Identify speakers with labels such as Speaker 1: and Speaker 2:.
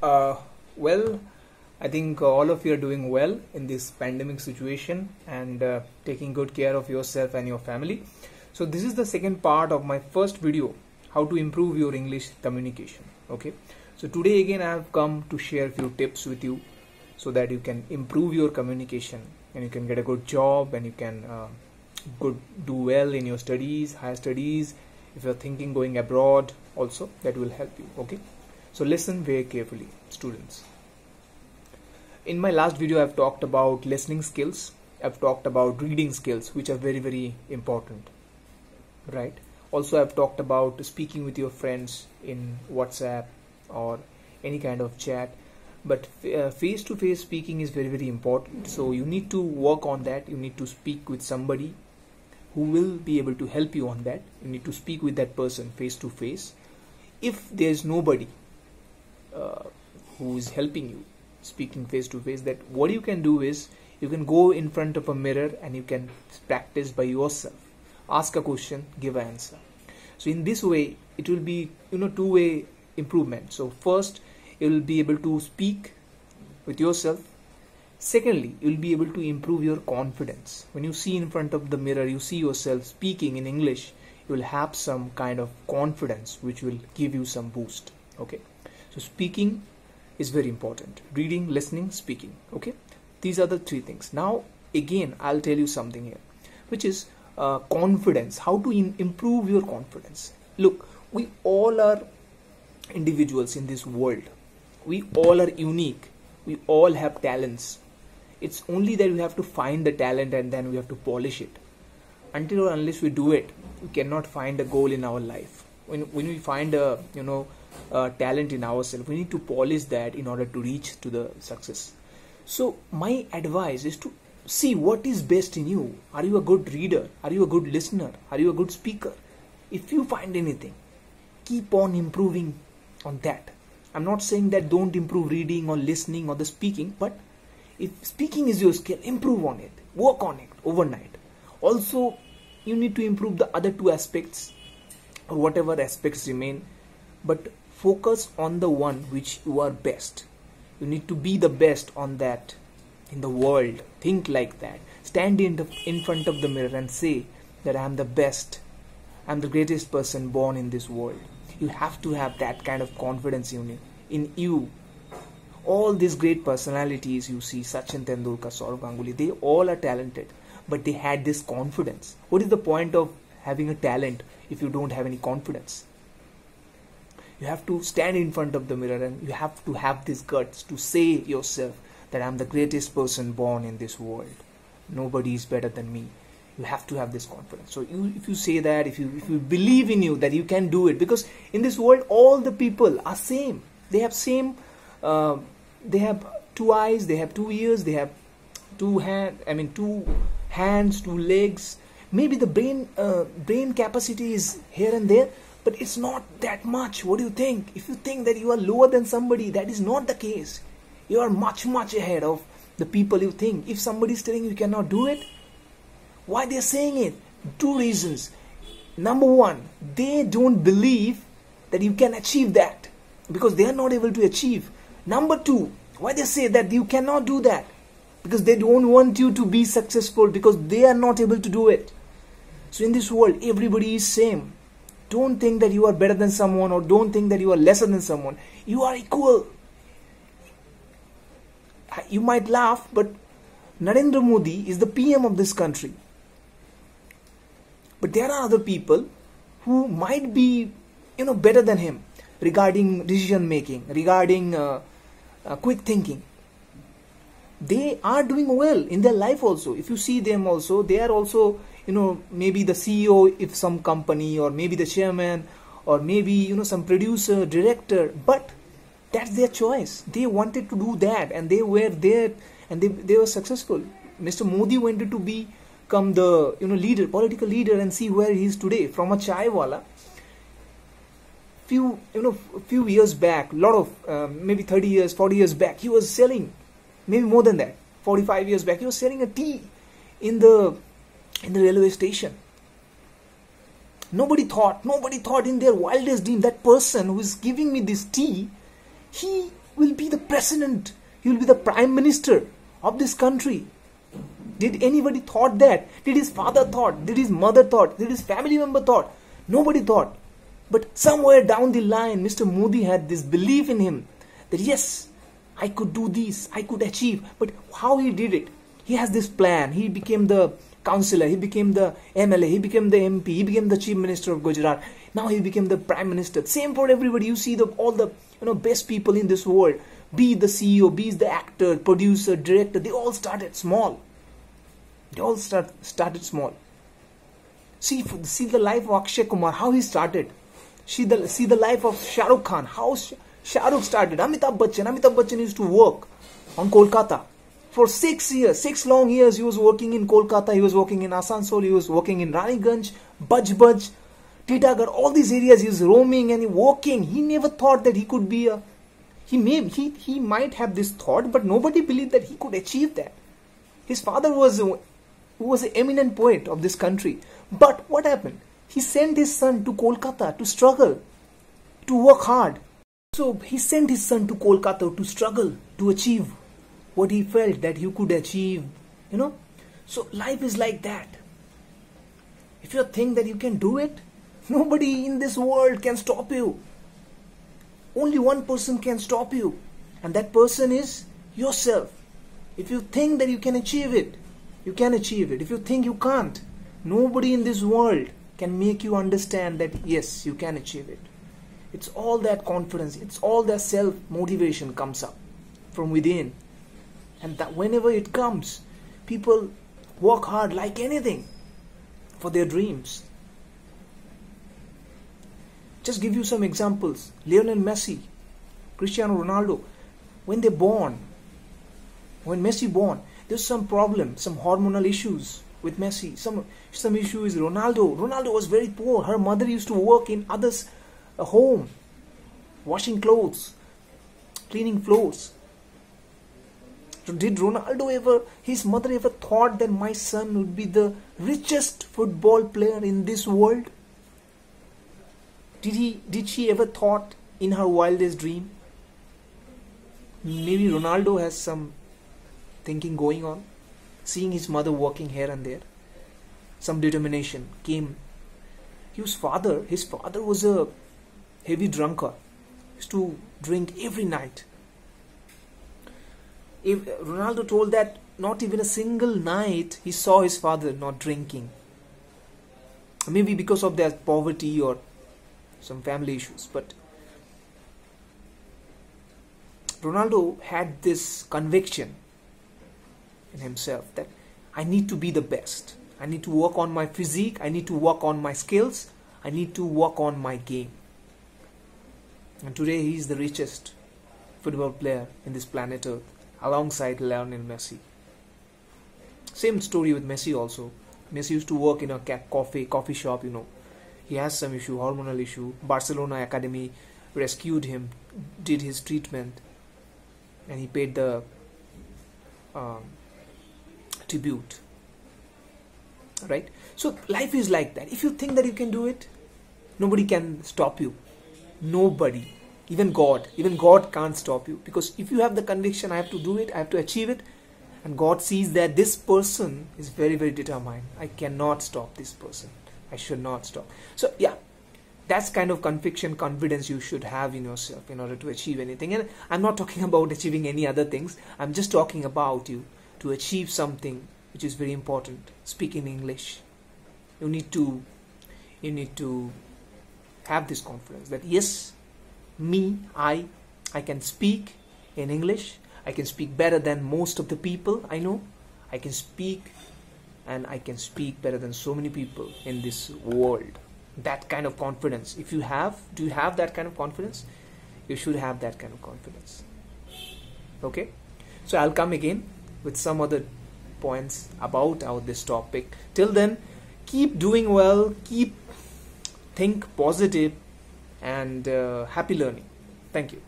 Speaker 1: Uh, well, I think all of you are doing well in this pandemic situation and taking good care of yourself and your family. So this is the second part of my first video, how to improve your English communication. Okay. So today again I have come to share a few tips with you so that you can improve your communication and you can get a good job and you can do well in your studies, higher studies. If you're thinking going abroad also, that will help you. Okay. So listen very carefully, students. In my last video, I've talked about listening skills. I've talked about reading skills, which are very, very important, right? Also, I've talked about speaking with your friends in WhatsApp or any kind of chat. But face-to-face speaking is very, very important. So you need to work on that. You need to speak with somebody who will be able to help you on that. You need to speak with that person face-to-face. If there's nobody who is helping you speaking face to face, that what you can do is you can go in front of a mirror and you can practice by yourself. Ask a question, give an answer. So in this way it will be two-way improvement. So first you will be able to speak with yourself. Secondly, you will be able to improve your confidence. When you see in front of the mirror, you see yourself speaking in English, you will have some kind of confidence which will give you some boost. Okay. So speaking is very important. Reading, listening, speaking. Okay. These are the three things. Now again I'll tell you something here, which is confidence. How to improve your confidence. Look, we all are individuals in this world. We all are unique. We all have talents. It's only that we have to find the talent and then we have to polish it. Until or unless we do it, we cannot find a goal in our life. When we find a talent in ourselves, we need to polish that in order to reach to the success. So my advice is to see what is best in you. Are you a good reader? Are you a good listener? Are you a good speaker? If you find anything, keep on improving on that. I'm not saying that don't improve reading or listening or the speaking, but if speaking is your skill, improve on it, work on it overnight. Also, you need to improve the other two aspects or whatever aspects remain, but focus on the one which you are best. You need to be the best on that in the world. Think like that. Stand in front of the mirror and say that I am the best. I am the greatest person born in this world. You have to have that kind of confidence in you. All these great personalities you see, Sachin Tendulkar, Sourav Ganguly, they all are talented, but they had this confidence. What is the point of having a talent if you don't have any confidence? You have to stand in front of the mirror and you have to have this guts to say yourself that I'm the greatest person born in this world. Nobody is better than me. You have to have this confidence. So if you say that, if you believe in you that you can do it, because in this world all the people are same. They have same. They have two eyes. They have 2 ears. They have two hands, 2 legs. Maybe the brain capacity is here and there, but it's not that much. What do you think? If you think that you are lower than somebody, that is not the case. You are much, much ahead of the people you think. If somebody is telling you cannot do it, why they are saying it? 2 reasons. Number 1, they don't believe that you can achieve that because they are not able to achieve. Number 2, why they say that you cannot do that? Because they don't want you to be successful because they are not able to do it. So in this world, everybody is same. Don't think that you are better than someone or don't think that you are lesser than someone. You are equal. You might laugh, but Narendra Modi is the PM of this country. But there are other people who might be, better than him regarding decision making, regarding quick thinking. They are doing well in their life also. If you see them also, they are also, maybe the CEO of some company or maybe the chairman or maybe, some producer, director. But that's their choice. They wanted to do that and they were there and they were successful. Mr. Modi wanted to become the leader, political leader, and see where he is today. From a chai wala, few years back, lot of maybe 30 years, 40 years back, he was selling, maybe more than that, 45 years back, he was selling a tea in the railway station. Nobody thought in their wildest dream that person who is giving me this tea, he will be the president, he will be the prime minister of this country. Did anybody thought that? Did his father thought? Did his mother thought? Did his family member thought? Nobody thought. But somewhere down the line, Mr. Modi had this belief in him that yes, I could do this, I could achieve. But how he did it? He has this plan. He became the councillor, he became the MLA, he became the MP, he became the chief minister of Gujarat. Now he became the prime minister. Same for everybody. You see all the best people in this world, be the CEO, be the actor, producer, director, they all started small. They all started small. See the life of Akshay Kumar, how he started. See the life of Shah Rukh Khan, how Shah Rukh started. Amitabh Bachchan used to work on Kolkata. For 6 long years he was working in Kolkata, he was working in Asansol, he was working in Raniganj, Baj, Titagarh, all these areas he was roaming and working. He never thought that he could be he might have this thought, but nobody believed that he could achieve that. His father was an eminent poet of this country. But what happened? He sent his son to Kolkata to struggle, to work hard. So he sent his son to Kolkata to struggle, to achieve what he felt that he could achieve, So life is like that. If you think that you can do it, nobody in this world can stop you. Only one person can stop you, and that person is yourself. If you think that you can achieve it, you can achieve it. If you think you can't, nobody in this world can make you understand that yes, you can achieve it. It's all that confidence, it's all that self-motivation comes up from within. And that whenever it comes, people work hard like anything for their dreams. Just give you some examples. Lionel Messi, Cristiano Ronaldo, when Messi born, there's some problem, some hormonal issues with Messi. Some issue is Ronaldo. Ronaldo was very poor. Her mother used to work in others' home, washing clothes, cleaning floors. So did his mother ever thought that my son would be the richest football player in this world? Did she ever thought in her wildest dream? Maybe Ronaldo has some thinking going on, seeing his mother working here and there. Some determination came. His father was a heavy drunkard. He used to drink every night. If Ronaldo told that not even a single night he saw his father not drinking. Maybe because of their poverty or some family issues. But Ronaldo had this conviction in himself that I need to be the best. I need to work on my physique. I need to work on my skills. I need to work on my game. And today he is the richest football player in this planet Earth, alongside Lionel Messi. Same story with Messi also. Messi used to work in a coffee shop, He has some issue, hormonal issue. Barcelona Academy rescued him, did his treatment, and he paid the tribute. Right? So life is like that. If you think that you can do it, nobody can stop you. Nobody. Even God can't stop you. Because if you have the conviction, I have to do it, I have to achieve it, and God sees that this person is very, very determined. I cannot stop this person. I should not stop. So yeah, that's kind of conviction, confidence you should have in yourself in order to achieve anything. And I'm not talking about achieving any other things. I'm just talking about you to achieve something which is very important. Speak in English. You need to have this confidence that yes, I can speak in English. I can speak better than most of the people I know. I can speak, and I can speak better than so many people in this world. That kind of confidence. Do you have that kind of confidence? You should have that kind of confidence. Okay? So I'll come again with some other points about this topic. Till then, keep doing well, think positive, and happy learning. Thank you.